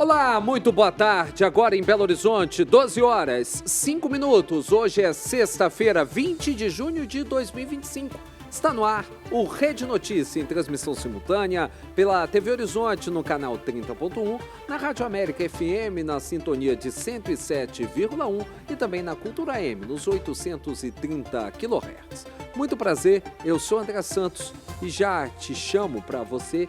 Olá, muito boa tarde. Agora em Belo Horizonte, 12 horas, 5 minutos. Hoje é sexta-feira, 20 de junho de 2025. Está no ar o Rede Notícia em transmissão simultânea pela TV Horizonte no canal 30.1, na Rádio América FM na sintonia de 107,1 e também na Cultura M nos 830 kHz. Muito prazer, eu sou André Santos e já te chamo para você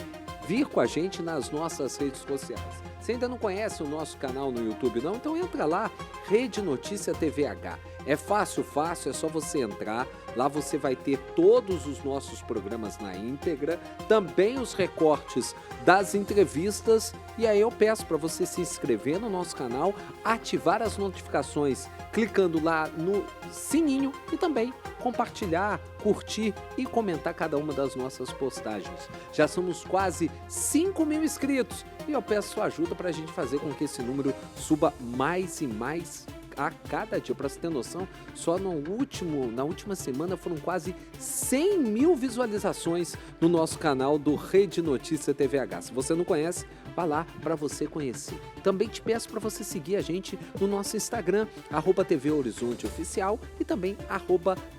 vir com a gente nas nossas redes sociais. Se ainda não conhece o nosso canal no YouTube não, então entra lá, Rede Notícia TVH. É fácil, é só você entrar, lá você vai ter todos os nossos programas na íntegra, também os recortes das entrevistas, e aí eu peço para você se inscrever no nosso canal, ativar as notificações, clicando lá no sininho e também compartilhar, curtir e comentar cada uma das nossas postagens. Já somos quase 5.000 inscritos e eu peço sua ajuda para a gente fazer com que esse número suba mais e mais a cada dia. Para você ter noção, só na última semana foram quase 100 mil visualizações no nosso canal do Rede Notícia TVH. Se você não conhece, vá lá para você conhecer. Também te peço para você seguir a gente no nosso Instagram, @TV Horizonte Oficial e também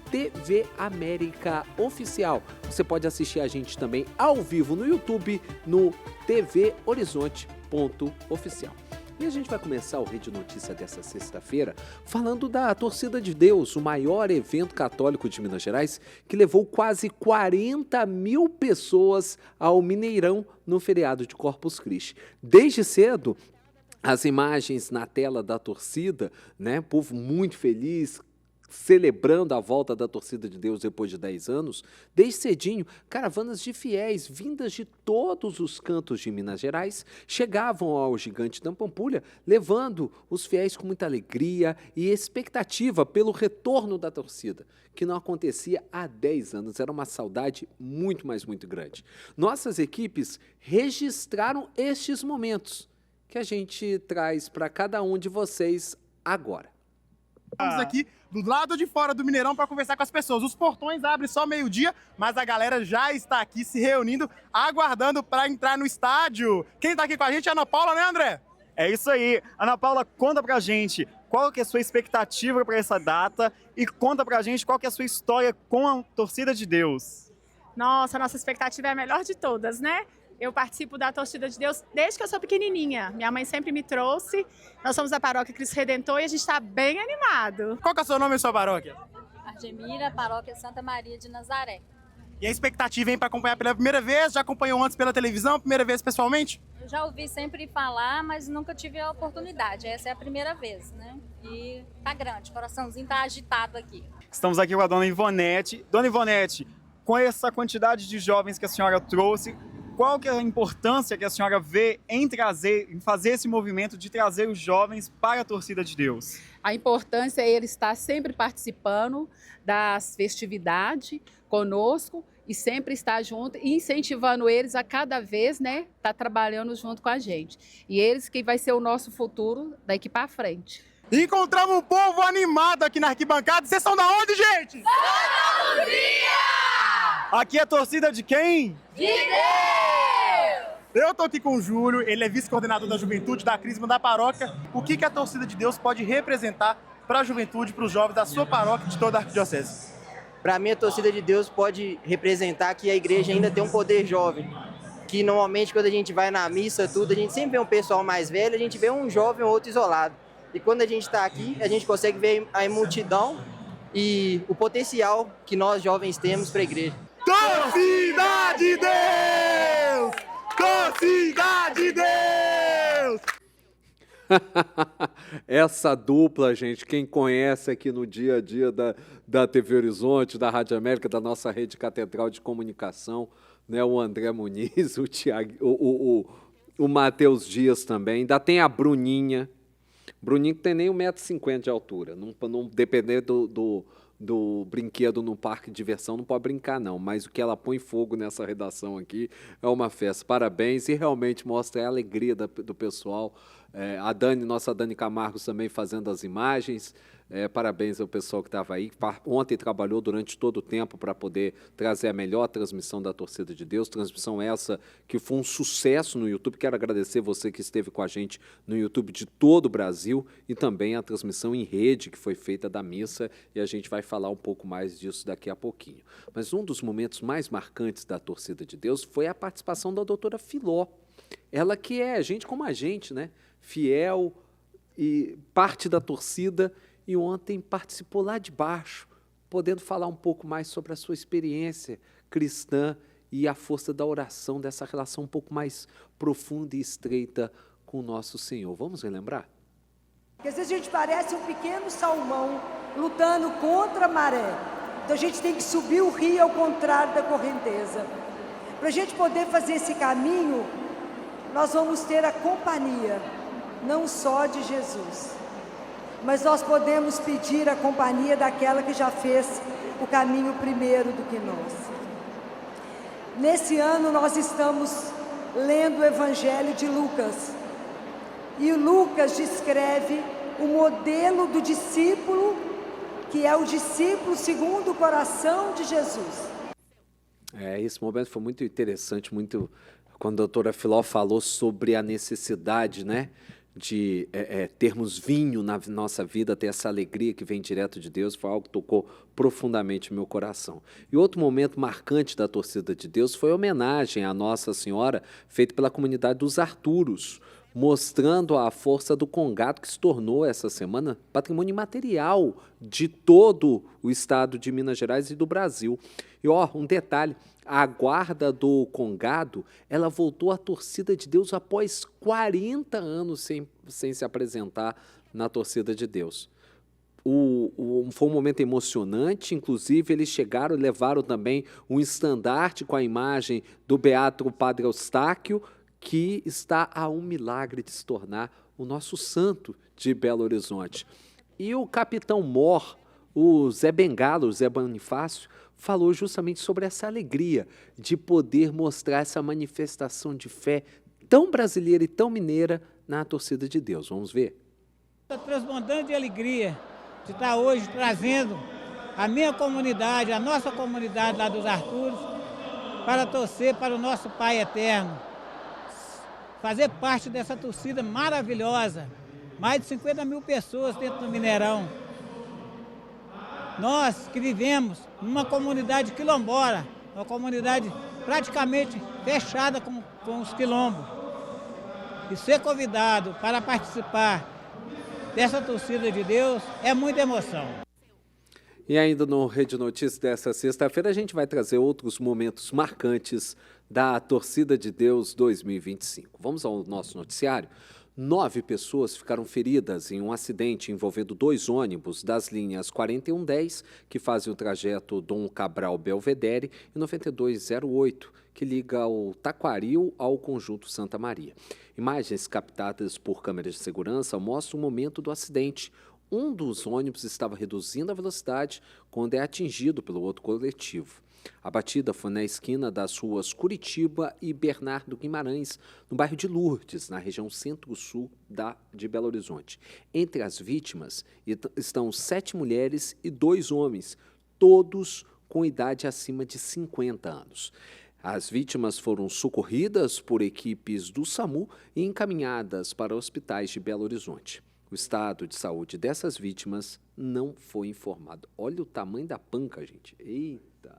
@TV América Oficial. Você pode assistir a gente também ao vivo no YouTube, no TV Horizonte.oficial. E a gente vai começar o Rede Notícia dessa sexta-feira falando da Torcida de Deus, o maior evento católico de Minas Gerais, que levou quase 40 mil pessoas ao Mineirão no feriado de Corpus Christi. Desde cedo, as imagens na tela da torcida, né, povo muito feliz, celebrando a volta da Torcida de Deus depois de 10 anos, desde cedinho, caravanas de fiéis vindas de todos os cantos de Minas Gerais chegavam ao Gigante da Pampulha, levando os fiéis com muita alegria e expectativa pelo retorno da torcida, que não acontecia há 10 anos. Era uma saudade muito, mas muito grande. Nossas equipes registraram estes momentos que a gente traz para cada um de vocês agora. Estamos aqui do lado de fora do Mineirão para conversar com as pessoas. Os portões abrem só meio-dia, mas a galera já está aqui se reunindo, aguardando para entrar no estádio. Quem está aqui com a gente é a Ana Paula, né, André? É isso aí. Ana Paula, conta pra gente qual que é a sua expectativa para essa data e conta pra gente qual que é a sua história com a Torcida de Deus. Nossa expectativa é a melhor de todas, né? Eu participo da Torcida de Deus desde que eu sou pequenininha. Minha mãe sempre me trouxe. Nós somos da Paróquia Cristo Redentor e a gente está bem animado. Qual que é o seu nome e sua paróquia? Argemira, Paróquia Santa Maria de Nazaré. E a expectativa, hein, para acompanhar pela primeira vez? Já acompanhou antes pela televisão, primeira vez pessoalmente? Eu já ouvi sempre falar, mas nunca tive a oportunidade. Essa é a primeira vez, né? E tá grande, o coraçãozinho tá agitado aqui. Estamos aqui com a dona Ivonete. Dona Ivonete, com essa quantidade de jovens que a senhora trouxe, qual que é a importância que a senhora vê em fazer esse movimento de trazer os jovens para a Torcida de Deus? A importância é ele estar sempre participando das festividades conosco e sempre estar junto e incentivando eles a cada vez, né, estar trabalhando junto com a gente. E eles que vai ser o nosso futuro daqui para frente. Encontramos um povo animado aqui na arquibancada. Vocês são da onde, gente? Santa Luzia! Aqui é a torcida de quem? De Deus! Eu tô aqui com o Júlio, ele é vice-coordenador da juventude, da Crisma, da paróquia. O que a Torcida de Deus pode representar para a juventude, para os jovens da sua paróquia e de toda a arquidiocese? Para mim, a Torcida de Deus pode representar que a igreja ainda tem um poder jovem. Que normalmente quando a gente vai na missa, tudo, a gente sempre vê um pessoal mais velho, a gente vê um jovem ou outro isolado. E quando a gente está aqui, a gente consegue ver a multidão e o potencial que nós jovens temos para a igreja. Torcida de Deus! Torcida de Deus! Essa dupla, gente, quem conhece aqui no dia a dia da TV Horizonte, da Rádio América, da nossa rede catedral de comunicação, né, o André Muniz, o Thiago, o Matheus Dias também, ainda tem a Bruninha que tem nem 1,50 m de altura, não depender do brinquedo no parque de diversão, não pode brincar não, mas o que ela põe fogo nessa redação aqui é uma festa. Parabéns, e realmente mostra a alegria do pessoal. A Dani, nossa Dani Camargo também fazendo as imagens, Parabéns ao pessoal que estava aí. Ontem trabalhou durante todo o tempo para poder trazer a melhor transmissão da Torcida de Deus. Transmissão essa que foi um sucesso no YouTube. Quero agradecer você que esteve com a gente no YouTube de todo o Brasil e também a transmissão em rede que foi feita da missa. E a gente vai falar um pouco mais disso daqui a pouquinho. Mas um dos momentos mais marcantes da Torcida de Deus foi a participação da doutora Filó. Ela que é gente como a gente, né? Fiel e parte da torcida. E ontem participou lá de baixo, podendo falar um pouco mais sobre a sua experiência cristã e a força da oração, dessa relação um pouco mais profunda e estreita com o nosso Senhor. Vamos relembrar? Porque às vezes a gente parece um pequeno salmão lutando contra a maré. Então a gente tem que subir o rio ao contrário da correnteza. Para a gente poder fazer esse caminho, nós vamos ter a companhia, não só de Jesus, mas nós podemos pedir a companhia daquela que já fez o caminho primeiro do que nós. Nesse ano nós estamos lendo o Evangelho de Lucas. E o Lucas descreve o modelo do discípulo, que é o discípulo segundo o coração de Jesus. Esse momento foi muito interessante, quando a doutora Filó falou sobre a necessidade, né, de termos vinho na nossa vida, ter essa alegria que vem direto de Deus, foi algo que tocou profundamente o meu coração. E outro momento marcante da Torcida de Deus foi a homenagem à Nossa Senhora, feita pela comunidade dos Arturos, mostrando a força do Congado, que se tornou essa semana patrimônio imaterial de todo o estado de Minas Gerais e do Brasil. E um detalhe, a guarda do Congado, ela voltou à Torcida de Deus após 40 anos sem se apresentar na Torcida de Deus. Foi um momento emocionante, inclusive eles chegaram e levaram também um estandarte com a imagem do Beato Padre Eustáquio, que está a um milagre de se tornar o nosso santo de Belo Horizonte. E o capitão Mor, o Zé Bengala, o Zé Bonifácio, falou justamente sobre essa alegria de poder mostrar essa manifestação de fé tão brasileira e tão mineira na Torcida de Deus. Vamos ver? Estou transbordando de alegria de estar hoje trazendo a minha comunidade, a nossa comunidade lá dos Arturos, para torcer para o nosso Pai Eterno. Fazer parte dessa torcida maravilhosa. Mais de 50 mil pessoas dentro do Mineirão. Nós que vivemos numa comunidade quilombola, uma comunidade praticamente fechada com os quilombos. E ser convidado para participar dessa torcida de Deus é muita emoção. E ainda no Rede Notícias dessa sexta-feira, a gente vai trazer outros momentos marcantes da Torcida de Deus 2025. Vamos ao nosso noticiário. 9 pessoas ficaram feridas em um acidente envolvendo 2 ônibus das linhas 4110, que fazem o trajeto Dom Cabral Belvedere, e 9208, que liga o Taquaril ao Conjunto Santa Maria. Imagens captadas por câmeras de segurança mostram o momento do acidente. Um dos ônibus estava reduzindo a velocidade quando é atingido pelo outro coletivo. A batida foi na esquina das ruas Curitiba e Bernardo Guimarães, no bairro de Lourdes, na região centro-sul de Belo Horizonte. Entre as vítimas estão 7 mulheres e 2 homens, todos com idade acima de 50 anos. As vítimas foram socorridas por equipes do SAMU e encaminhadas para hospitais de Belo Horizonte. O estado de saúde dessas vítimas não foi informado. Olha o tamanho da panca, gente. Eita!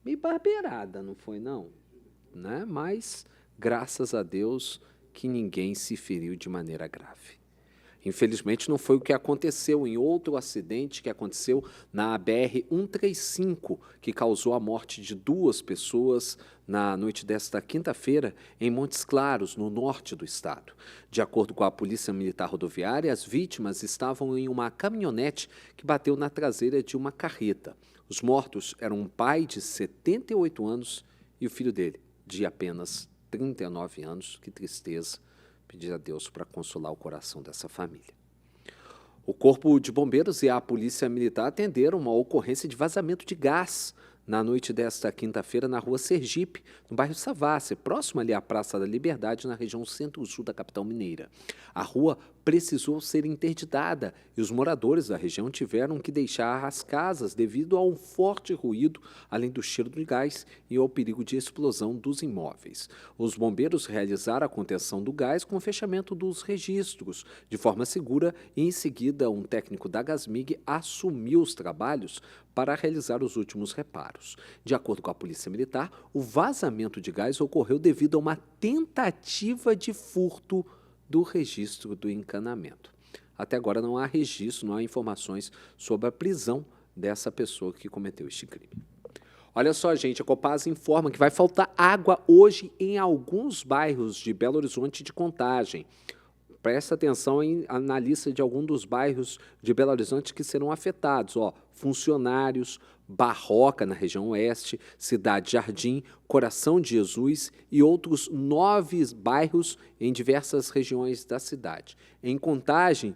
Meio barbeirada, não foi não? Né? Mas, graças a Deus, que ninguém se feriu de maneira grave. Infelizmente, não foi o que aconteceu em outro acidente que aconteceu na BR-135, que causou a morte de 2 pessoas na noite desta quinta-feira em Montes Claros, no norte do estado. De acordo com a Polícia Militar Rodoviária, as vítimas estavam em uma caminhonete que bateu na traseira de uma carreta. Os mortos eram um pai de 78 anos e o filho dele, de apenas 39 anos. Que tristeza. Pedir a Deus para consolar o coração dessa família. O Corpo de Bombeiros e a Polícia Militar atenderam uma ocorrência de vazamento de gás na noite desta quinta-feira na rua Sergipe, no bairro Savassi, próximo ali à Praça da Liberdade, na região centro-sul da capital mineira. A rua precisou ser interditada e os moradores da região tiveram que deixar as casas devido a um forte ruído, além do cheiro de gás e ao perigo de explosão dos imóveis. Os bombeiros realizaram a contenção do gás com o fechamento dos registros de forma segura e, em seguida, um técnico da Gasmig assumiu os trabalhos para realizar os últimos reparos. De acordo com a Polícia Militar, o vazamento de gás ocorreu devido a uma tentativa de furto do registro do encanamento. Até agora não há registro, não há informações sobre a prisão dessa pessoa que cometeu este crime. Olha só, gente, a Copasa informa que vai faltar água hoje em alguns bairros de Belo Horizonte e de Contagem. Presta atenção na lista de alguns dos bairros de Belo Horizonte que serão afetados. Funcionários, Barroca, na região oeste, Cidade Jardim, Coração de Jesus e outros 9 bairros em diversas regiões da cidade. Em Contagem,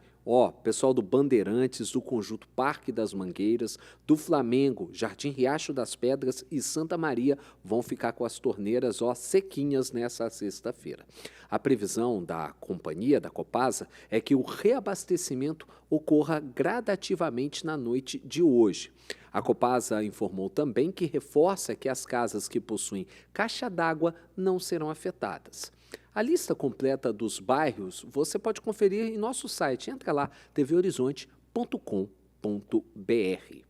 pessoal do Bandeirantes, do Conjunto Parque das Mangueiras, do Flamengo, Jardim Riacho das Pedras e Santa Maria vão ficar com as torneiras sequinhas nessa sexta-feira. A previsão da companhia, da Copasa, é que o reabastecimento ocorra gradativamente na noite de hoje. A Copasa informou também que reforça que as casas que possuem caixa d'água não serão afetadas. A lista completa dos bairros você pode conferir em nosso site. Entra lá, tvhorizonte.com.br.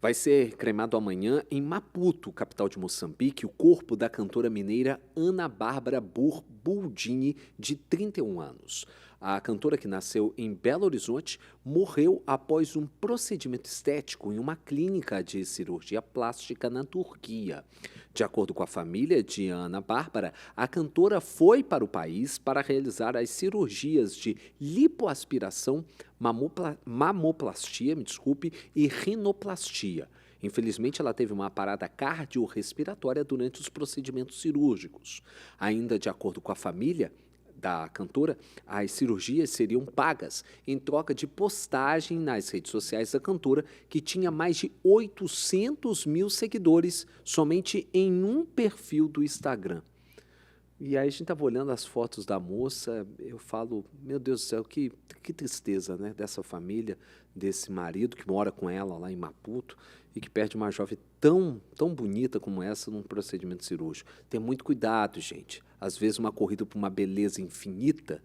Vai ser cremado amanhã em Maputo, capital de Moçambique, o corpo da cantora mineira Ana Bárbara Buldini, de 31 anos. A cantora, que nasceu em Belo Horizonte, morreu após um procedimento estético em uma clínica de cirurgia plástica na Turquia. De acordo com a família de Ana Bárbara, a cantora foi para o país para realizar as cirurgias de lipoaspiração, mamoplastia, e rinoplastia. Infelizmente, ela teve uma parada cardiorrespiratória durante os procedimentos cirúrgicos. Ainda de acordo com a família da cantora, as cirurgias seriam pagas em troca de postagem nas redes sociais da cantora, que tinha mais de 800 mil seguidores somente em um perfil do Instagram. E aí a gente estava olhando as fotos da moça, eu falo, meu Deus do céu, que tristeza, né, dessa família, desse marido que mora com ela lá em Maputo e que perde uma jovem tão bonita como essa num procedimento cirúrgico. Tem muito cuidado, gente. Às vezes uma corrida por uma beleza infinita,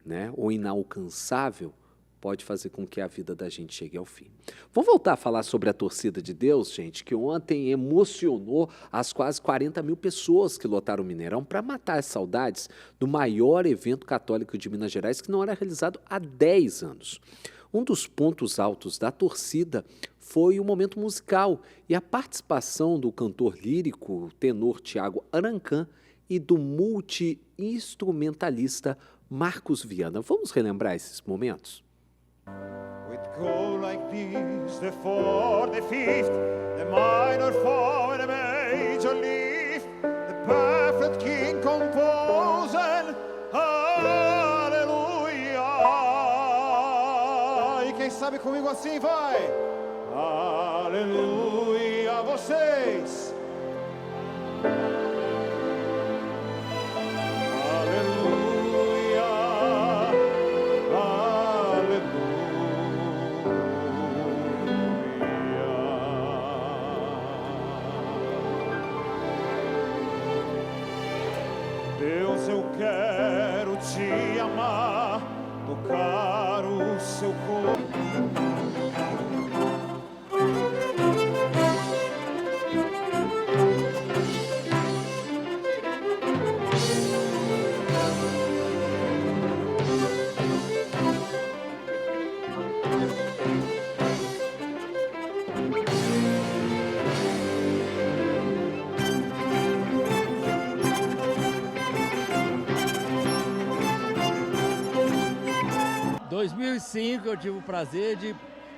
né, ou inalcançável, pode fazer com que a vida da gente chegue ao fim. Vamos voltar a falar sobre a torcida de Deus, gente, que ontem emocionou as quase 40 mil pessoas que lotaram o Mineirão para matar as saudades do maior evento católico de Minas Gerais, que não era realizado há 10 anos. Um dos pontos altos da torcida foi o momento musical e a participação do cantor lírico, tenor Tiago Arancan, e do multi-instrumentalista Marcos Viana. Vamos relembrar esses momentos? With go like this, the fourth, the fifth, the minor fall, the major leaf, the perfect king composing, aleluia. E quem sabe comigo assim vai? Aleluia, vocês. Deus, eu quero te amar, tocar o seu corpo. Em 2005 eu tive o prazer de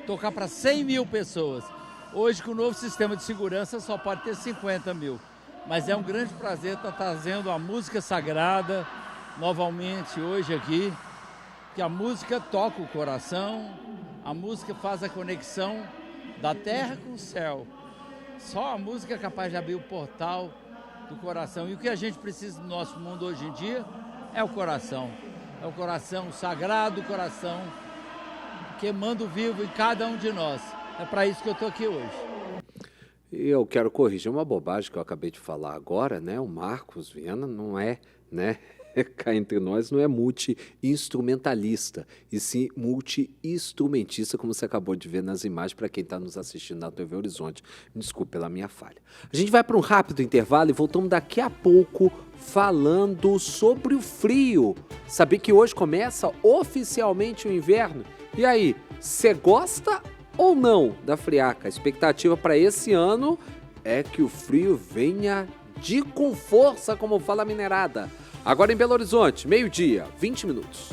tocar para 100 mil pessoas. Hoje, com o novo sistema de segurança, só pode ter 50 mil. Mas é um grande prazer estar trazendo a música sagrada novamente hoje aqui, que a música toca o coração, a música faz a conexão da terra com o céu. Só a música é capaz de abrir o portal do coração. E o que a gente precisa no nosso mundo hoje em dia é o coração. É o coração sagrado, o coração queimando vivo em cada um de nós. É para isso que eu estou aqui hoje. Eu quero corrigir uma bobagem que eu acabei de falar agora, né? O Marcos Viana não é, né? Cá entre nós, não é multi-instrumentalista, e sim multi-instrumentista, como você acabou de ver nas imagens para quem está nos assistindo na TV Horizonte. Me desculpe pela minha falha. A gente vai para um rápido intervalo e voltamos daqui a pouco falando sobre o frio. Sabia que hoje começa oficialmente o inverno? E aí, você gosta ou não da friaca? A expectativa para esse ano é que o frio venha com força, como fala a minerada. Agora em Belo Horizonte, meio-dia, 20 minutos.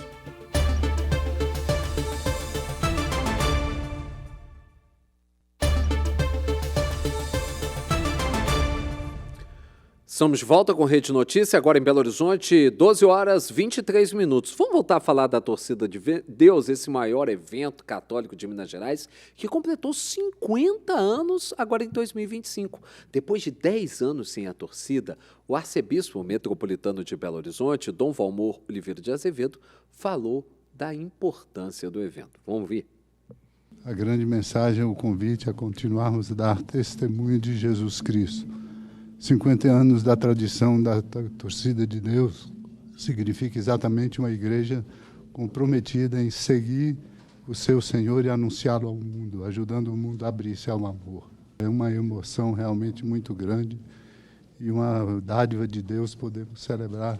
Estamos de volta com Rede Notícia, agora em Belo Horizonte, 12 horas 23 minutos. Vamos voltar a falar da Torcida de Deus, esse maior evento católico de Minas Gerais, que completou 50 anos agora em 2025. Depois de 10 anos sem a torcida, o arcebispo metropolitano de Belo Horizonte, Dom Valmor Oliveira de Azevedo, falou da importância do evento. Vamos ver. A grande mensagem é o convite a continuarmos a dar testemunho de Jesus Cristo. 50 anos da tradição da Torcida de Deus significa exatamente uma igreja comprometida em seguir o seu Senhor e anunciá-lo ao mundo, ajudando o mundo a abrir-se ao amor. É uma emoção realmente muito grande e uma dádiva de Deus podemos celebrar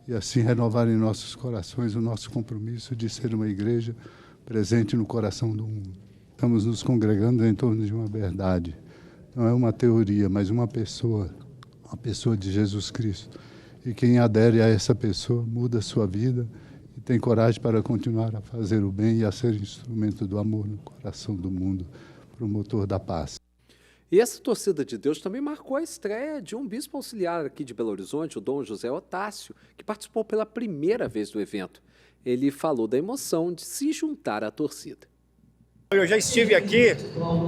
e assim renovar em nossos corações o nosso compromisso de ser uma igreja presente no coração do mundo. Estamos nos congregando em torno de uma verdade. Não é uma teoria, mas uma pessoa de Jesus Cristo. E quem adere a essa pessoa muda a sua vida e tem coragem para continuar a fazer o bem e a ser instrumento do amor no coração do mundo, promotor da paz. E essa Torcida de Deus também marcou a estreia de um bispo auxiliar aqui de Belo Horizonte, o Dom José Otácio, que participou pela primeira vez do evento. Ele falou da emoção de se juntar à torcida. Eu já estive aqui,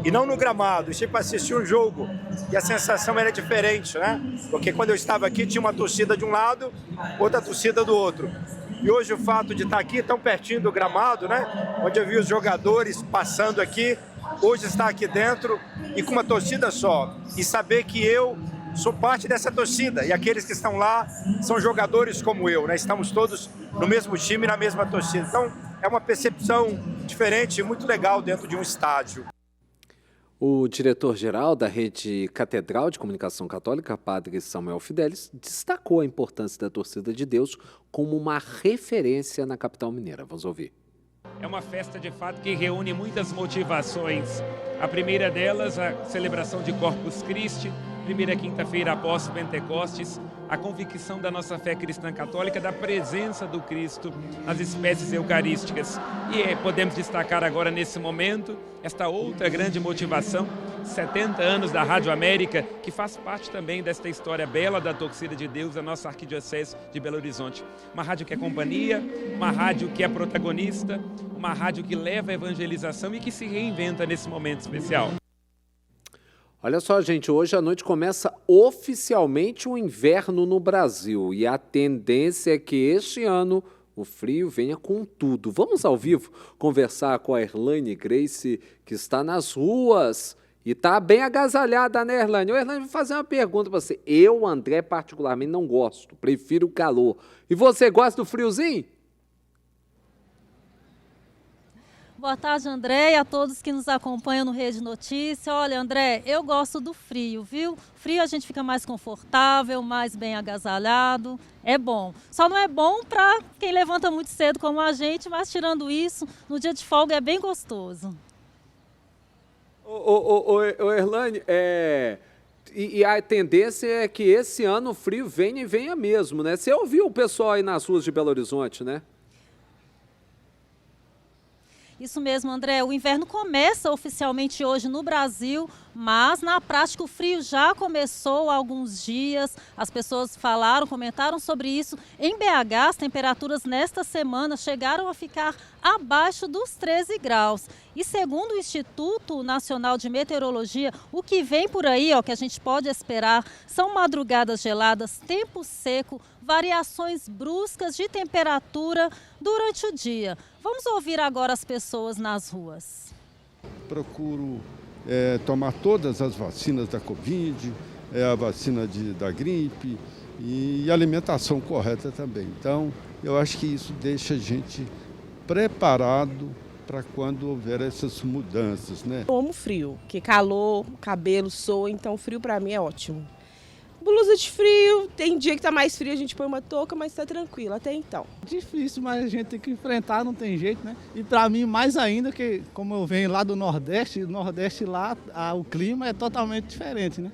e não no gramado, estive para assistir um jogo, e a sensação era diferente, né? Porque quando eu estava aqui tinha uma torcida de um lado, outra torcida do outro. E hoje o fato de estar aqui tão pertinho do gramado, né? Onde eu vi os jogadores passando aqui, hoje estar aqui dentro e com uma torcida só. E saber que eu sou parte dessa torcida, e aqueles que estão lá são jogadores como eu, né? Estamos todos no mesmo time, na mesma torcida. Então, é uma percepção diferente e muito legal dentro de um estádio. O diretor-geral da Rede Catedral de Comunicação Católica, Padre Samuel Fidelis, destacou a importância da Torcida de Deus como uma referência na capital mineira. Vamos ouvir. É uma festa de fato que reúne muitas motivações. A primeira delas, a celebração de Corpus Christi, primeira quinta-feira após Pentecostes, a convicção da nossa fé cristã católica da presença do Cristo nas espécies eucarísticas. E podemos destacar agora nesse momento esta outra grande motivação, 70 anos da Rádio América, que faz parte também desta história bela da Torcida de Deus, da nossa Arquidiocese de Belo Horizonte. Uma rádio que é companhia, uma rádio que é protagonista, uma rádio que leva a evangelização e que se reinventa nesse momento especial. Olha só, gente, hoje à noite começa oficialmente o inverno no Brasil e a tendência é que este ano o frio venha com tudo. Vamos ao vivo conversar com a Erlane Grace, que está nas ruas e está bem agasalhada, né, Erlane? Erlane, vou fazer uma pergunta para você. Eu, André, particularmente não gosto, prefiro o calor. E você gosta do friozinho? Boa tarde, André, e a todos que nos acompanham no Rede Notícia. Olha, André, eu gosto do frio, viu? Frio a gente fica mais confortável, mais bem agasalhado, é bom. Só não é bom para quem levanta muito cedo como a gente, mas tirando isso, no dia de folga é bem gostoso. Ô Erlane, e a tendência é que esse ano o frio venha e venha mesmo, né? Você ouviu o pessoal aí nas ruas de Belo Horizonte, né? Isso mesmo, André. O inverno começa oficialmente hoje no Brasil, mas na prática o frio já começou há alguns dias, as pessoas falaram, comentaram sobre isso. Em BH, as temperaturas nesta semana chegaram a ficar abaixo dos 13 graus. E segundo o Instituto Nacional de Meteorologia, o que vem por aí, ó, que a gente pode esperar, são madrugadas geladas, tempo seco, variações bruscas de temperatura durante o dia. Vamos ouvir agora as pessoas nas ruas. Procuro tomar todas as vacinas da Covid, a vacina da gripe e alimentação correta também. Então, eu acho que isso deixa a gente preparado para quando houver essas mudanças, né? Eu amo frio, porque calor, cabelo soa, então o frio para mim é ótimo. Blusa de frio, tem dia que tá mais frio, a gente põe uma touca, mas tá tranquilo até então. Difícil, mas a gente tem que enfrentar, não tem jeito, né? E para mim, mais ainda, que como eu venho lá do Nordeste lá o clima é totalmente diferente, né?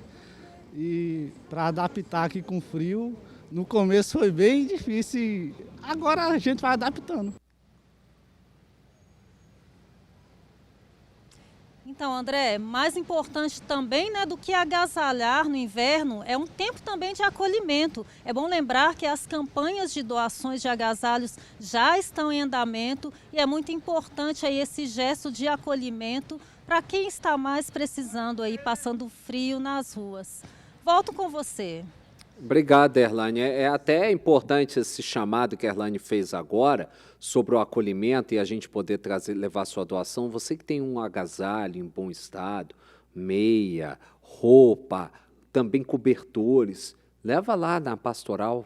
E para adaptar aqui com frio, no começo foi bem difícil, agora a gente vai adaptando. Então, André, mais importante também, né, do que agasalhar no inverno é um tempo também de acolhimento. É bom lembrar que as campanhas de doações de agasalhos já estão em andamento e é muito importante aí esse gesto de acolhimento para quem está mais precisando aí, passando frio nas ruas. Volto com você. Obrigado, Erlane. É até importante esse chamado que a Erlane fez agora sobre o acolhimento e a gente poder levar sua doação. Você que tem um agasalho em bom estado, meia, roupa, também cobertores, leva lá na pastoral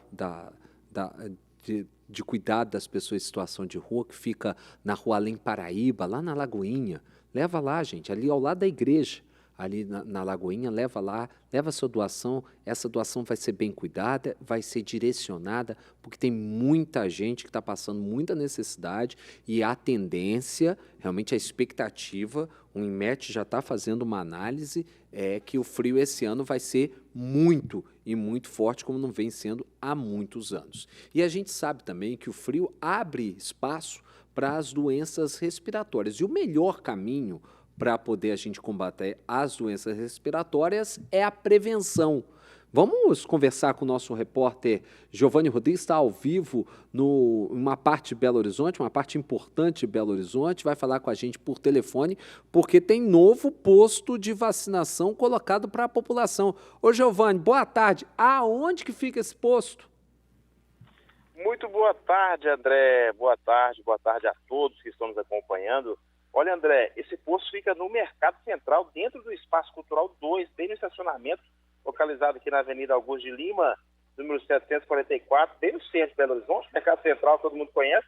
de cuidado das pessoas em situação de rua, que fica na Rua Além Paraíba, lá na Lagoinha. Leva lá, gente, ali ao lado da igreja. Ali na Lagoinha, leva lá, leva a sua doação, essa doação vai ser bem cuidada, vai ser direcionada, porque tem muita gente que está passando muita necessidade e a tendência, realmente a expectativa, o INMET já está fazendo uma análise, é que o frio esse ano vai ser muito e muito forte, como não vem sendo há muitos anos. E a gente sabe também que o frio abre espaço para as doenças respiratórias, e o melhor caminho para poder a gente combater as doenças respiratórias é a prevenção. Vamos conversar com o nosso repórter Giovanni Rodrigues, está ao vivo em uma parte de Belo Horizonte, uma parte importante de Belo Horizonte, vai falar com a gente por telefone, porque tem novo posto de vacinação colocado para a população. Ô Giovanni, boa tarde. Aonde que fica esse posto? Muito boa tarde, André. Boa tarde a todos que estão nos acompanhando. Olha, André, esse posto fica no Mercado Central, dentro do Espaço Cultural 2, bem no estacionamento, localizado aqui na Avenida Augusto de Lima, número 744, bem no centro de Belo Horizonte, Mercado Central, todo mundo conhece.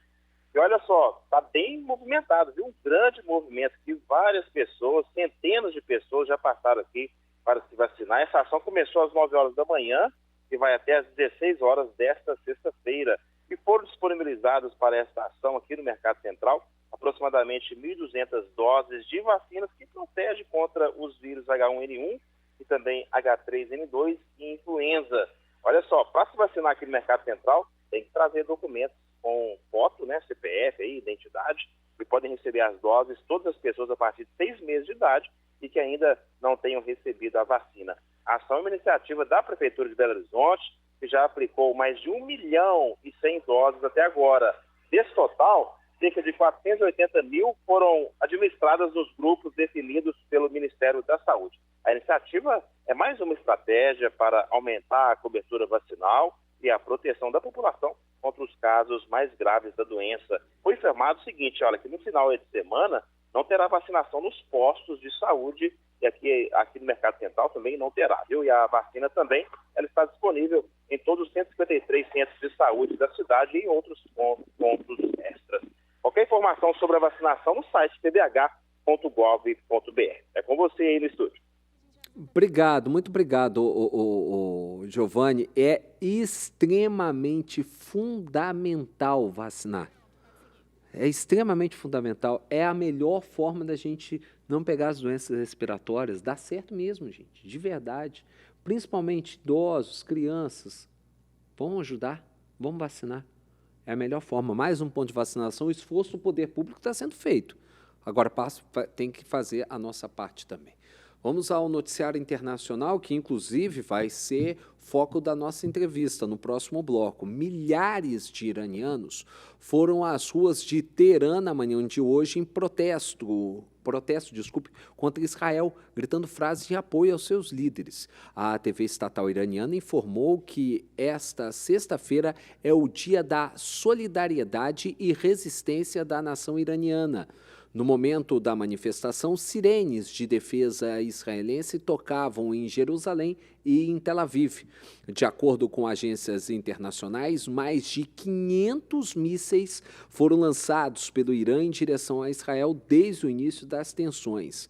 E olha só, está bem movimentado, viu? Um grande movimento aqui, várias pessoas, centenas de pessoas já passaram aqui para se vacinar. Essa ação começou às 9 horas da manhã e vai até às 16 horas desta sexta-feira. E foram disponibilizados para esta ação aqui no Mercado Central aproximadamente 1.200 doses de vacinas que protegem contra os vírus H1N1 e também H3N2 e influenza. Olha só, para se vacinar aqui no Mercado Central, tem que trazer documentos com foto, né, CPF, aí, identidade, e podem receber as doses todas as pessoas a partir de 6 meses de idade e que ainda não tenham recebido a vacina. A ação é uma iniciativa da Prefeitura de Belo Horizonte, que já aplicou mais de 1.100.000 doses até agora. Desse total, cerca de 480 mil foram administradas nos grupos definidos pelo Ministério da Saúde. A iniciativa é mais uma estratégia para aumentar a cobertura vacinal e a proteção da população contra os casos mais graves da doença. Foi informado o seguinte, olha, que no final de semana não terá vacinação nos postos de saúde e aqui no Mercado Central também não terá, viu? E a vacina também, ela está disponível em todos os 153 centros de saúde da cidade e em outros pontos extras. Qualquer informação sobre a vacinação no site pbh.gov.br. É com você aí no estúdio. Obrigado, muito obrigado, Giovanni. É extremamente fundamental vacinar. É extremamente fundamental. É a melhor forma da gente não pegar as doenças respiratórias. Dá certo mesmo, gente, de verdade. Principalmente idosos, crianças. Vamos ajudar, vamos vacinar. É a melhor forma. Mais um ponto de vacinação, o esforço do poder público está sendo feito. Agora tem que fazer a nossa parte também. Vamos ao noticiário internacional, que inclusive vai ser foco da nossa entrevista no próximo bloco. Milhares de iranianos foram às ruas de Teherã na manhã de hoje em protesto contra Israel, gritando frases de apoio aos seus líderes. A TV estatal iraniana informou que esta sexta-feira é o dia da solidariedade e resistência da nação iraniana. No momento da manifestação, sirenes de defesa israelense tocavam em Jerusalém e em Tel Aviv. De acordo com agências internacionais, mais de 500 mísseis foram lançados pelo Irã em direção a Israel desde o início das tensões.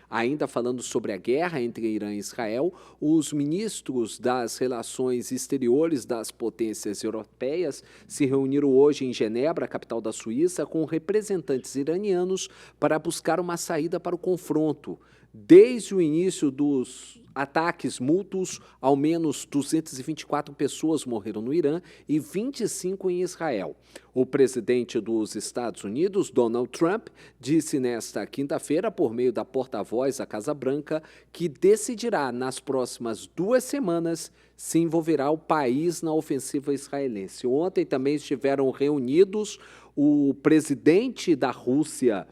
Ainda falando sobre a guerra entre Irã e Israel, os ministros das relações exteriores das potências europeias se reuniram hoje em Genebra, capital da Suíça, com representantes iranianos para buscar uma saída para o confronto. Desde o início dos ataques mútuos, ao menos 224 pessoas morreram no Irã e 25 em Israel. O presidente dos Estados Unidos, Donald Trump, disse nesta quinta-feira, por meio da porta-voz da Casa Branca, que decidirá nas próximas 2 semanas se envolverá o país na ofensiva israelense. Ontem também estiveram reunidos o presidente da Rússia,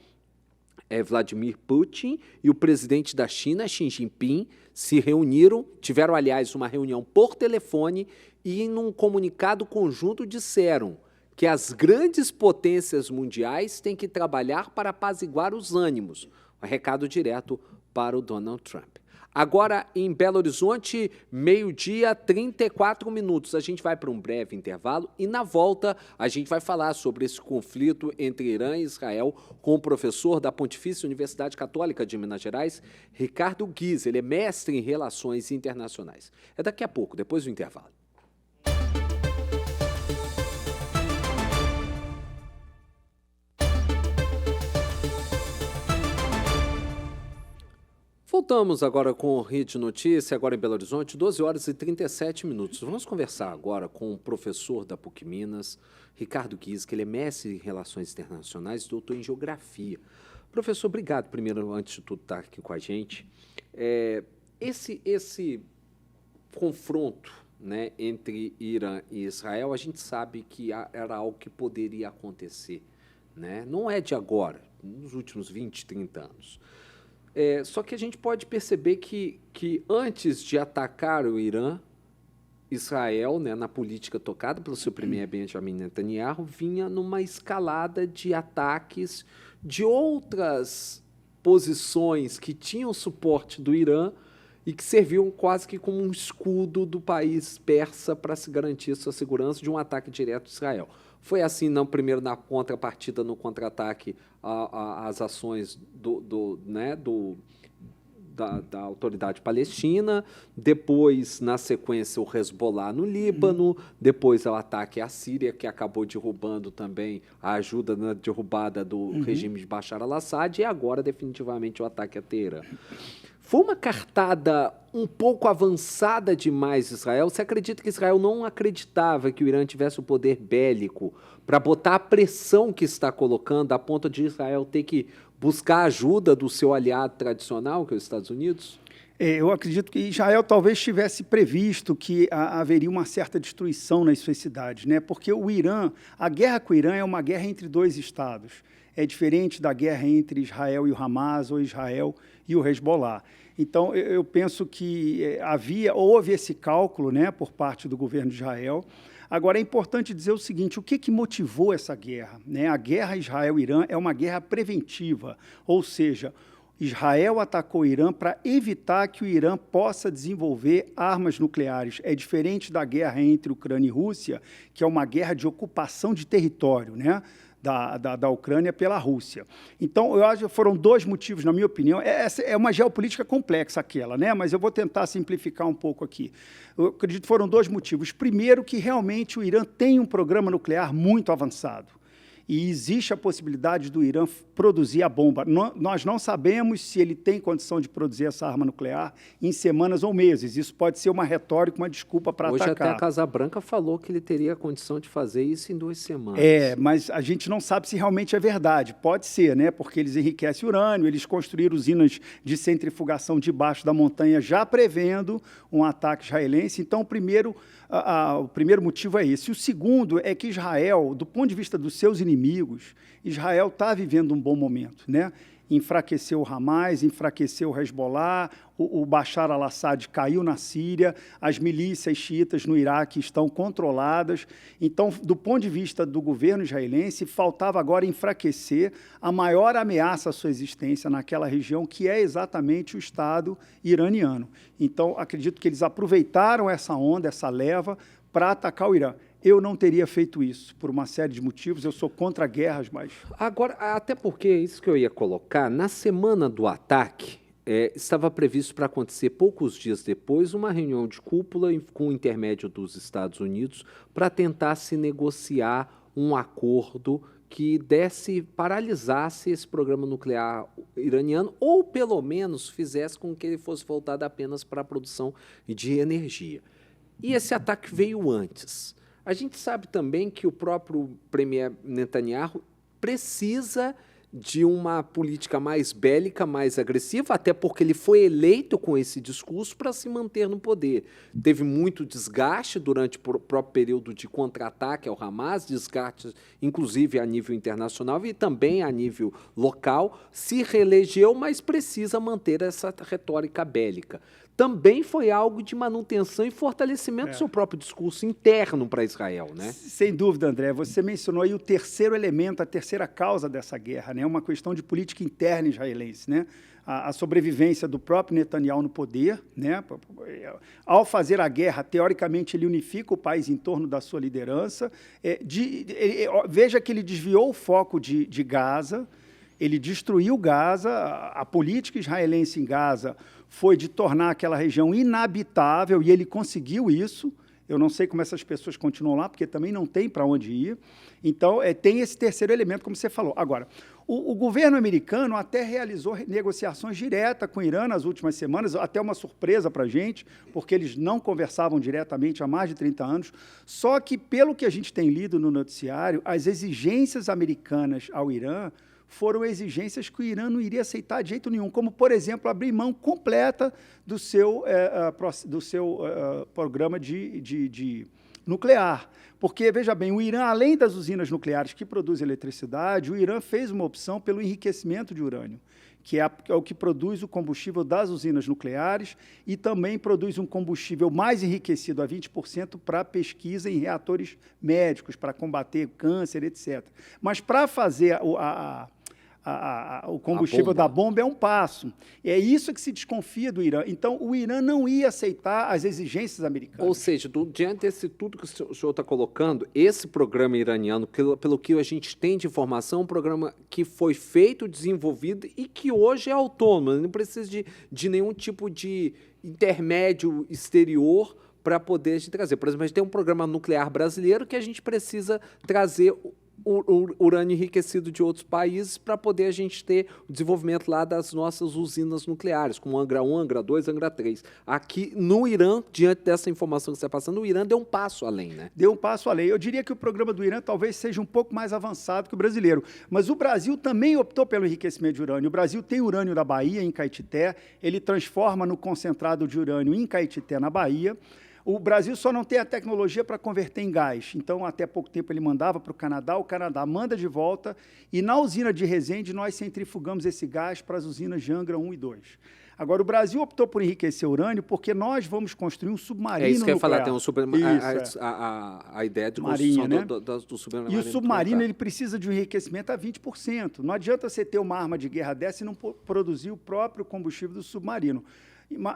Vladimir Putin, e o presidente da China, Xi Jinping, se reuniram, tiveram, aliás, uma reunião por telefone e, em um comunicado conjunto, disseram que as grandes potências mundiais têm que trabalhar para apaziguar os ânimos. Um recado direto para o Donald Trump. Agora, em Belo Horizonte, 12h34. A gente vai para um breve intervalo e, na volta, a gente vai falar sobre esse conflito entre Irã e Israel com o professor da Pontifícia Universidade Católica de Minas Gerais, Ricardo Guiz. Ele é mestre em Relações Internacionais. É daqui a pouco, depois do intervalo. Voltamos agora com o Rio de Notícia, agora em Belo Horizonte, 12h37. Vamos conversar agora com o professor da PUC Minas, Ricardo Guiz, que ele é mestre em Relações Internacionais e doutor em Geografia. Professor, obrigado, primeiro, antes de tudo, estar aqui com a gente. Esse confronto, né, entre Irã e Israel, a gente sabe que era algo que poderia acontecer, né? Não é de agora, nos últimos 20, 30 anos. Só que a gente pode perceber que antes de atacar o Irã, Israel, né, na política tocada pelo seu premier Benjamin Netanyahu, vinha numa escalada de ataques de outras posições que tinham suporte do Irã e que serviam quase que como um escudo do país persa para se garantir sua segurança de um ataque direto de Israel. Foi assim, não primeiro na contrapartida, no contra-ataque às ações da autoridade palestina, depois, na sequência, o Hezbollah no Líbano, depois o ataque à Síria, que acabou derrubando também a ajuda na derrubada do regime de Bashar al-Assad, e agora, definitivamente, o ataque a Teherã. Foi uma cartada um pouco avançada demais Israel? Você acredita que Israel não acreditava que o Irã tivesse o poder bélico para botar a pressão que está colocando a ponto de Israel ter que buscar a ajuda do seu aliado tradicional, que é os Estados Unidos? Eu acredito que Israel talvez tivesse previsto que haveria uma certa destruição nas suas cidades, né? Porque o Irã, a guerra com o Irã é uma guerra entre 2 estados. É diferente da guerra entre Israel e o Hamas ou Israel e o Hezbollah. Então, eu penso que houve esse cálculo, né, por parte do governo de Israel. Agora, é importante dizer o seguinte, o que motivou essa guerra, né? A guerra Israel-Irã é uma guerra preventiva, ou seja, Israel atacou o Irã para evitar que o Irã possa desenvolver armas nucleares. É diferente da guerra entre Ucrânia e Rússia, que é uma guerra de ocupação de território, né, da Ucrânia pela Rússia. Então, eu acho que foram 2 motivos, na minha opinião. É uma geopolítica complexa aquela, né? Mas eu vou tentar simplificar um pouco aqui. Eu acredito que foram 2 motivos. Primeiro, que realmente o Irã tem um programa nuclear muito avançado. e existe a possibilidade do Irã produzir a bomba. Nós não sabemos se ele tem condição de produzir essa arma nuclear em semanas ou meses. Isso pode ser uma retórica, uma desculpa para atacar. Hoje até a Casa Branca falou que ele teria a condição de fazer isso em 2 semanas. Mas a gente não sabe se realmente é verdade. Pode ser, né? Porque eles enriquecem urânio, eles construíram usinas de centrifugação debaixo da montanha, já prevendo um ataque israelense. Então, o primeiro motivo é esse. O segundo é que Israel, do ponto de vista dos seus inimigos, Israel está vivendo um bom momento, né? Enfraqueceu o Hamas, enfraqueceu o Hezbollah, o Bashar al-Assad caiu na Síria, as milícias xiitas no Iraque estão controladas. Então, do ponto de vista do governo israelense, faltava agora enfraquecer a maior ameaça à sua existência naquela região, que é exatamente o Estado iraniano. Então, acredito que eles aproveitaram essa onda, essa leva, para atacar o Irã. Eu não teria feito isso, por uma série de motivos. Eu sou contra guerras, mas... Agora, até porque, isso que eu ia colocar, na semana do ataque, estava previsto para acontecer poucos dias depois uma reunião de cúpula com o intermédio dos Estados Unidos para tentar se negociar um acordo que paralisasse esse programa nuclear iraniano, ou pelo menos fizesse com que ele fosse voltado apenas para a produção de energia. E esse ataque veio antes. A gente sabe também que o próprio premier Netanyahu precisa de uma política mais bélica, mais agressiva, até porque ele foi eleito com esse discurso para se manter no poder. Teve muito desgaste durante o próprio período de contra-ataque ao Hamas, desgaste inclusive a nível internacional e também a nível local. Se reelegeu, mas precisa manter essa retórica bélica. Também foi algo de manutenção e fortalecimento do seu próprio discurso interno para Israel, né? Sem dúvida, André. Você mencionou aí o terceiro elemento, a terceira causa dessa guerra, né? Uma questão de política interna israelense, né? A sobrevivência do próprio Netanyahu no poder, né? Ao fazer a guerra, teoricamente, ele unifica o país em torno da sua liderança. Veja que ele desviou o foco de Gaza, ele destruiu Gaza, a política israelense em Gaza foi de tornar aquela região inabitável, e ele conseguiu isso. Eu não sei como essas pessoas continuam lá, porque também não tem para onde ir. Então, tem esse terceiro elemento, como você falou. Agora, o governo americano até realizou negociações diretas com o Irã nas últimas semanas, até uma surpresa para a gente, porque eles não conversavam diretamente há mais de 30 anos. Só que, pelo que a gente tem lido no noticiário, as exigências americanas ao Irã foram exigências que o Irã não iria aceitar de jeito nenhum, como, por exemplo, abrir mão completa do seu programa de nuclear. Porque, veja bem, o Irã, além das usinas nucleares que produzem eletricidade, o Irã fez uma opção pelo enriquecimento de urânio, que é o que produz o combustível das usinas nucleares e também produz um combustível mais enriquecido a 20% para pesquisa em reatores médicos, para combater câncer, etc. Mas para fazer o combustível da bomba é um passo. É isso que se desconfia do Irã. Então, o Irã não ia aceitar as exigências americanas. Ou seja, diante desse tudo que o senhor está colocando, esse programa iraniano, pelo que a gente tem de informação, é um programa que foi feito, desenvolvido e que hoje é autônomo, não precisa de nenhum tipo de intermédio exterior para poder trazer. Por exemplo, a gente tem um programa nuclear brasileiro que a gente precisa trazer o urânio enriquecido de outros países para poder a gente ter o desenvolvimento lá das nossas usinas nucleares, como Angra 1, Angra 2, Angra 3. Aqui no Irã, diante dessa informação que você está passando, o Irã deu um passo além, né? Deu um passo além. Eu diria que o programa do Irã talvez seja um pouco mais avançado que o brasileiro, mas o Brasil também optou pelo enriquecimento de urânio. O Brasil tem urânio da Bahia, em Caetité, ele transforma no concentrado de urânio em Caetité, na Bahia. O Brasil só não tem a tecnologia para converter em gás. Então, até pouco tempo, ele mandava para o Canadá manda de volta, e na usina de Resende nós centrifugamos esse gás para as usinas de Angra 1 e 2. Agora, o Brasil optou por enriquecer urânio porque nós vamos construir um submarino nuclear. É isso que eu ia falar, tem um submarino. A ideia de construção do submarino. E o submarino ele precisa de um enriquecimento a 20%. Não adianta você ter uma arma de guerra dessa e não produzir o próprio combustível do submarino.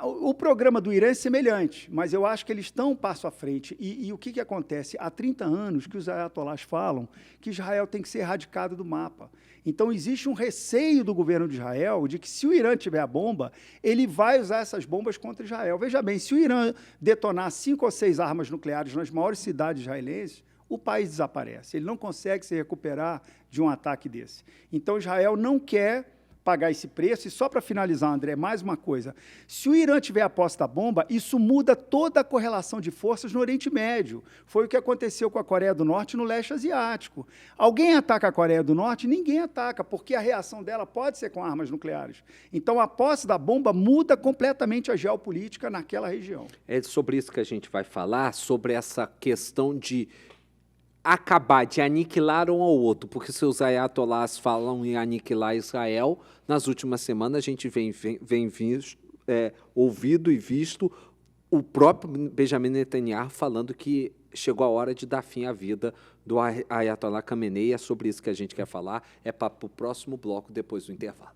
O programa do Irã é semelhante, mas eu acho que eles estão um passo à frente. E o que acontece? Há 30 anos que os ayatolás falam que Israel tem que ser erradicado do mapa. Então, existe um receio do governo de Israel de que, se o Irã tiver a bomba, ele vai usar essas bombas contra Israel. Veja bem, se o Irã detonar 5 ou 6 armas nucleares nas maiores cidades israelenses, o país desaparece. Ele não consegue se recuperar de um ataque desse. Então, Israel não quer pagar esse preço. E só para finalizar, André, mais uma coisa. Se o Irã tiver a posse da bomba, isso muda toda a correlação de forças no Oriente Médio. Foi o que aconteceu com a Coreia do Norte no leste asiático. Alguém ataca a Coreia do Norte? Ninguém ataca, porque a reação dela pode ser com armas nucleares. Então, a posse da bomba muda completamente a geopolítica naquela região. É sobre isso que a gente vai falar, sobre essa questão de acabar, de aniquilar um ao outro, porque se os ayatolás falam em aniquilar Israel, nas últimas semanas a gente vem ouvido e visto o próprio Benjamin Netanyahu falando que chegou a hora de dar fim à vida do Ayatollah Khamenei. É sobre isso que a gente quer falar, é para o próximo bloco, depois do intervalo.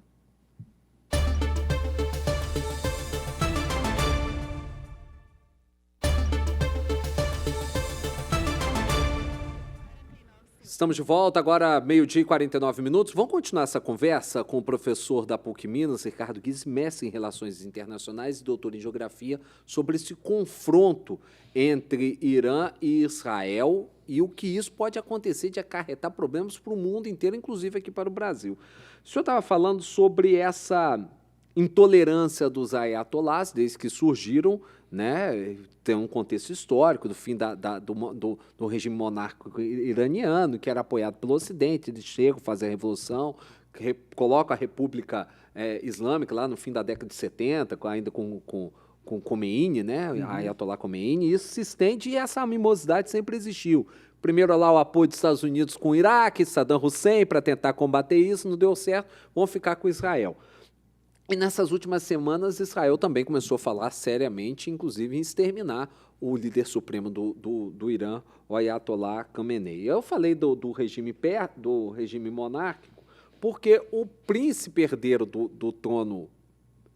Estamos de volta, agora 12h e 49 minutos. Vamos continuar essa conversa com o professor da PUC Minas, Ricardo Guise, mestre em Relações Internacionais e doutor em Geografia, sobre esse confronto entre Irã e Israel e o que isso pode acontecer de acarretar problemas para o mundo inteiro, inclusive aqui para o Brasil. O senhor estava falando sobre essa intolerância dos ayatolás, desde que surgiram, né? Tem um contexto histórico do fim do regime monárquico iraniano, que era apoiado pelo Ocidente. Eles chegam, fazem a revolução, colocam a República Islâmica lá no fim da década de 70, ainda com Khomeini, né? Ayatollah Khomeini, e isso se estende e essa animosidade sempre existiu. Primeiro lá o apoio dos Estados Unidos com o Iraque, Saddam Hussein, para tentar combater isso, não deu certo, vão ficar com Israel. E nessas últimas semanas, Israel também começou a falar seriamente, inclusive em exterminar o líder supremo do Irã, o Ayatollah Khamenei. Eu falei do regime monárquico porque o príncipe herdeiro do trono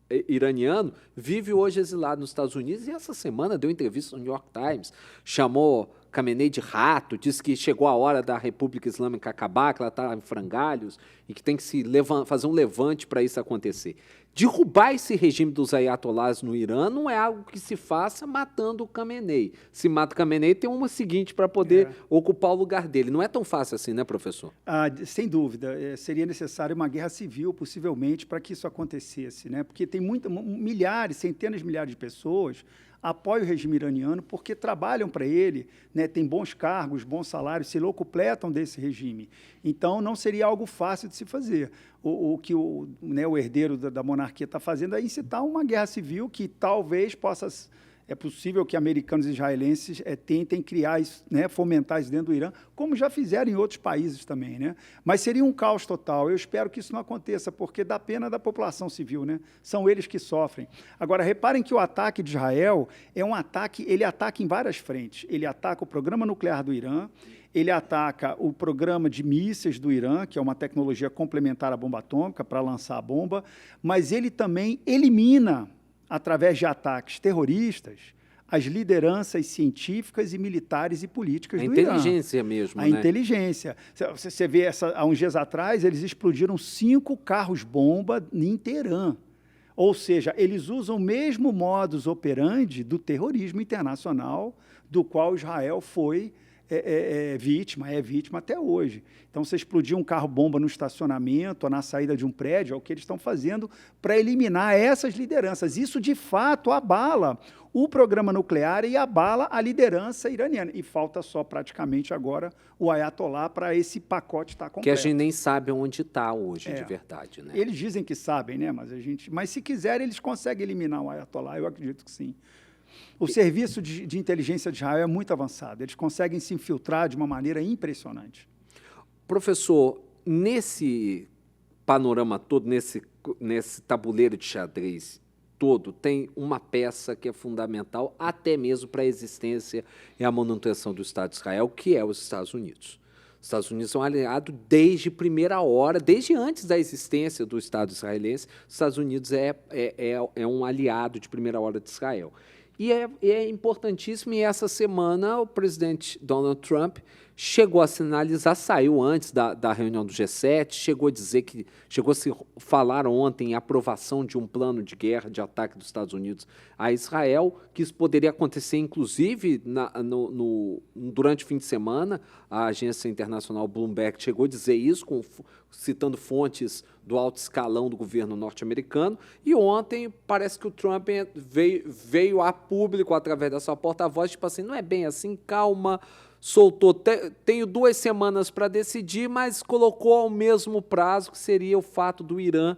iraniano vive hoje exilado nos Estados Unidos e essa semana deu entrevista no New York Times, chamou Khamenei de rato, disse que chegou a hora da República Islâmica acabar, que ela está em frangalhos e que tem que fazer um levante para isso acontecer. Derrubar esse regime dos ayatolás no Irã não é algo que se faça matando o Khamenei. Se mata o Khamenei, tem uma seguinte para poder ocupar o lugar dele. Não é tão fácil assim, né, professor? Sem dúvida. Seria necessário uma guerra civil, possivelmente, para que isso acontecesse, né? Porque tem milhares, centenas de milhares de pessoas apoiam o regime iraniano porque trabalham para ele, né, têm bons cargos, bons salários, se locupletam desse regime. Então, não seria algo fácil de se fazer. O que o herdeiro da monarquia está fazendo é incitar uma guerra civil que talvez possa... É possível que americanos e israelenses tentem criar isso, né, fomentar isso dentro do Irã, como já fizeram em outros países também, né? Mas seria um caos total. Eu espero que isso não aconteça, porque dá pena da população civil, né? São eles que sofrem. Agora, reparem que o ataque de Israel é um ataque, ele ataca em várias frentes. Ele ataca o programa nuclear do Irã, ele ataca o programa de mísseis do Irã, que é uma tecnologia complementar à bomba atômica, para lançar a bomba, mas ele também elimina, através de ataques terroristas, as lideranças científicas e militares e políticas do Irã. A inteligência mesmo, né? A inteligência. Você vê, há uns dias atrás, eles explodiram 5 carros-bomba em Teherã. Ou seja, eles usam o mesmo modus operandi do terrorismo internacional, do qual Israel foi é vítima até hoje. Então, você explodir um carro-bomba no estacionamento ou na saída de um prédio, é o que eles estão fazendo para eliminar essas lideranças. Isso, de fato, abala o programa nuclear e abala a liderança iraniana. E falta só, praticamente, agora, o Ayatollah para esse pacote estar completo. Que a gente nem sabe onde está hoje, de verdade, né? Eles dizem que sabem, né? Mas se quiserem, eles conseguem eliminar o Ayatollah, eu acredito que sim. O serviço de inteligência de Israel é muito avançado. Eles conseguem se infiltrar de uma maneira impressionante. Professor, nesse panorama todo, nesse tabuleiro de xadrez todo, tem uma peça que é fundamental até mesmo para a existência e a manutenção do Estado de Israel, que é os Estados Unidos. Os Estados Unidos são aliados desde primeira hora, desde antes da existência do Estado israelense. Os Estados Unidos é um aliado de primeira hora de Israel. E é importantíssimo, e essa semana o presidente Donald Trump chegou a sinalizar, saiu antes da reunião do G7, chegou a se falar ontem em aprovação de um plano de guerra, de ataque dos Estados Unidos a Israel, que isso poderia acontecer, inclusive, durante o fim de semana. A agência internacional Bloomberg chegou a dizer isso, citando fontes do alto escalão do governo norte-americano, e ontem parece que o Trump veio a público, através da sua porta-voz, tipo assim, não é bem assim, calma, soltou, tenho 2 semanas para decidir, mas colocou ao mesmo prazo, que seria o fato do Irã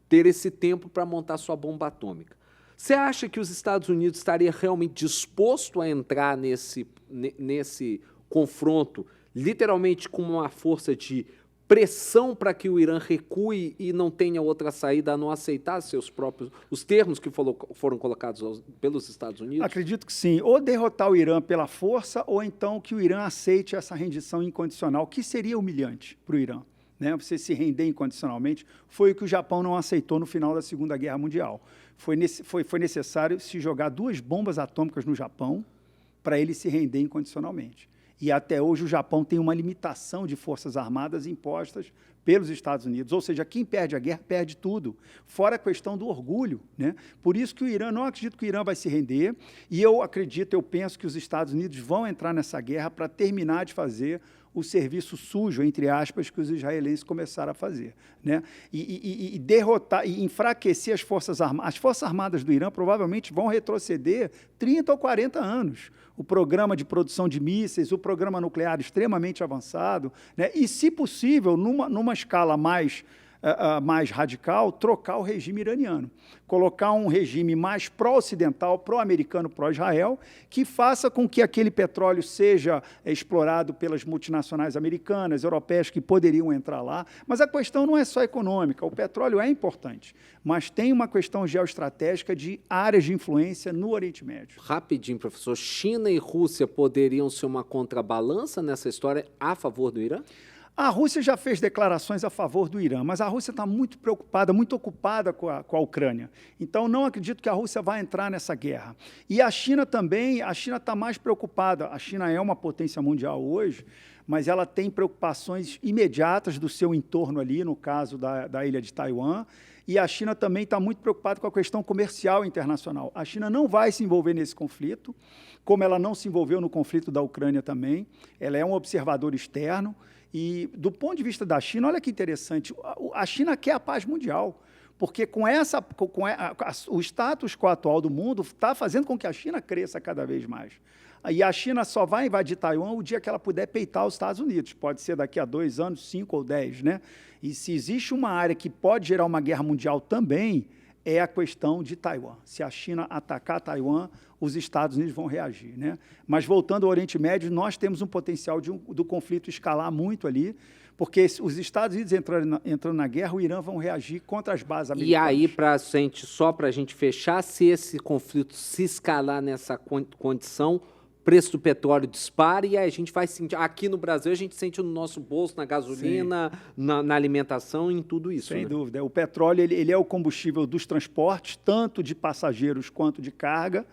ter esse tempo para montar sua bomba atômica. Você acha que os Estados Unidos estaria realmente disposto a entrar nesse confronto, literalmente com uma força de pressão para que o Irã recue e não tenha outra saída a não aceitar os termos que foram colocados pelos Estados Unidos? Acredito que sim. Ou derrotar o Irã pela força, ou então que o Irã aceite essa rendição incondicional, que seria humilhante para o Irã. Né? Você se render incondicionalmente, foi o que o Japão não aceitou no final da Segunda Guerra Mundial. Foi necessário se jogar 2 bombas atômicas no Japão para ele se render incondicionalmente. E até hoje o Japão tem uma limitação de forças armadas impostas pelos Estados Unidos. Ou seja, quem perde a guerra perde tudo, fora a questão do orgulho. Né? Por isso que o Irã, não acredito que o Irã vai se render, e eu penso que os Estados Unidos vão entrar nessa guerra para terminar de fazer o serviço sujo, entre aspas, que os israelenses começaram a fazer. Né? E derrotar, e enfraquecer as Forças Armadas. As Forças Armadas do Irã provavelmente vão retroceder 30 ou 40 anos. O programa de produção de mísseis, o programa nuclear extremamente avançado, né? E, se possível, numa escala mais radical, trocar o regime iraniano. Colocar um regime mais pró-ocidental, pró-americano, pró-Israel, que faça com que aquele petróleo seja explorado pelas multinacionais americanas, europeias, que poderiam entrar lá. Mas a questão não é só econômica, o petróleo é importante, mas tem uma questão geoestratégica de áreas de influência no Oriente Médio. Rapidinho, professor, China e Rússia poderiam ser uma contrabalança nessa história a favor do Irã? A Rússia já fez declarações a favor do Irã, mas a Rússia está muito preocupada, muito ocupada com a Ucrânia. Então, não acredito que a Rússia vai entrar nessa guerra. E a China também, a China está mais preocupada. A China é uma potência mundial hoje, mas ela tem preocupações imediatas do seu entorno ali, no caso da ilha de Taiwan. E a China também está muito preocupada com a questão comercial internacional. A China não vai se envolver nesse conflito, como ela não se envolveu no conflito da Ucrânia também. Ela é um observador externo. E, do ponto de vista da China, olha que interessante, a China quer a paz mundial, porque o status quo atual do mundo está fazendo com que a China cresça cada vez mais. E a China só vai invadir Taiwan o dia que ela puder peitar os Estados Unidos. Pode ser daqui a 2 anos, 5 ou 10. Né? E se existe uma área que pode gerar uma guerra mundial também, é a questão de Taiwan. Se a China atacar Taiwan, os Estados Unidos vão reagir. Né? Mas, voltando ao Oriente Médio, nós temos um potencial do conflito escalar muito ali, porque os Estados Unidos entrando na guerra, o Irã vão reagir contra as bases americanas. E aí, só para a gente fechar, se esse conflito se escalar nessa condição, o preço do petróleo dispara e a gente vai sentir, aqui no Brasil, a gente sente no nosso bolso, na gasolina, na alimentação, em tudo isso. Sem dúvida. O petróleo ele é o combustível dos transportes, tanto de passageiros quanto de carga.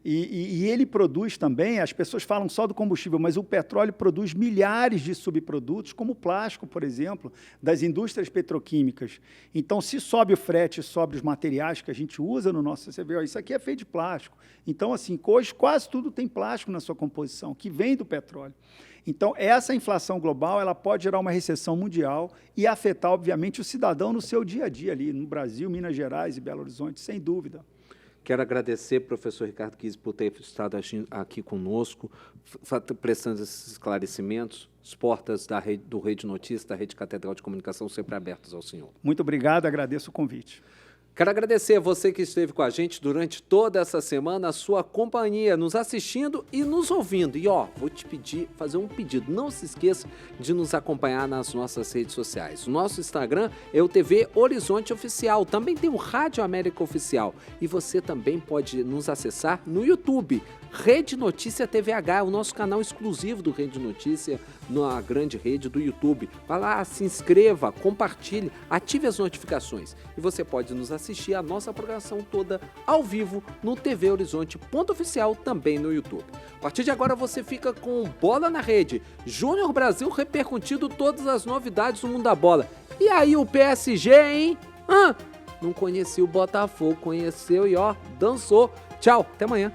E ele produz também, as pessoas falam só do combustível, mas o petróleo produz milhares de subprodutos, como o plástico, por exemplo, das indústrias petroquímicas. Então, se sobe o frete, sobe os materiais que a gente usa no nosso... Você vê, ó, isso aqui é feito de plástico. Então, assim, hoje quase tudo tem plástico na sua composição, que vem do petróleo. Então, essa inflação global ela pode gerar uma recessão mundial e afetar, obviamente, o cidadão no seu dia a dia ali, no Brasil, Minas Gerais e Belo Horizonte, sem dúvida. Quero agradecer, professor Ricardo Kizzi, por ter estado aqui conosco, prestando esses esclarecimentos. As portas do Rede Notícias, da Rede Catedral de Comunicação, sempre abertas ao senhor. Muito obrigado, agradeço o convite. Quero agradecer a você que esteve com a gente durante toda essa semana, a sua companhia, nos assistindo e nos ouvindo. E, vou te fazer um pedido. Não se esqueça de nos acompanhar nas nossas redes sociais. O nosso Instagram é o TV Horizonte Oficial. Também tem o Rádio América Oficial. E você também pode nos acessar no YouTube. Rede Notícia TVH é o nosso canal exclusivo do Rede Notícia na grande rede do YouTube. Vá lá, se inscreva, compartilhe, ative as notificações. E você pode nos assistir a nossa programação toda ao vivo no tvhorizonte.oficial, também no YouTube. A partir de agora você fica com Bola na Rede, Júnior Brasil repercutindo todas as novidades do mundo da bola. E aí o PSG, hein? Não conhecia o Botafogo, conheceu e ó, dançou. Tchau, até amanhã.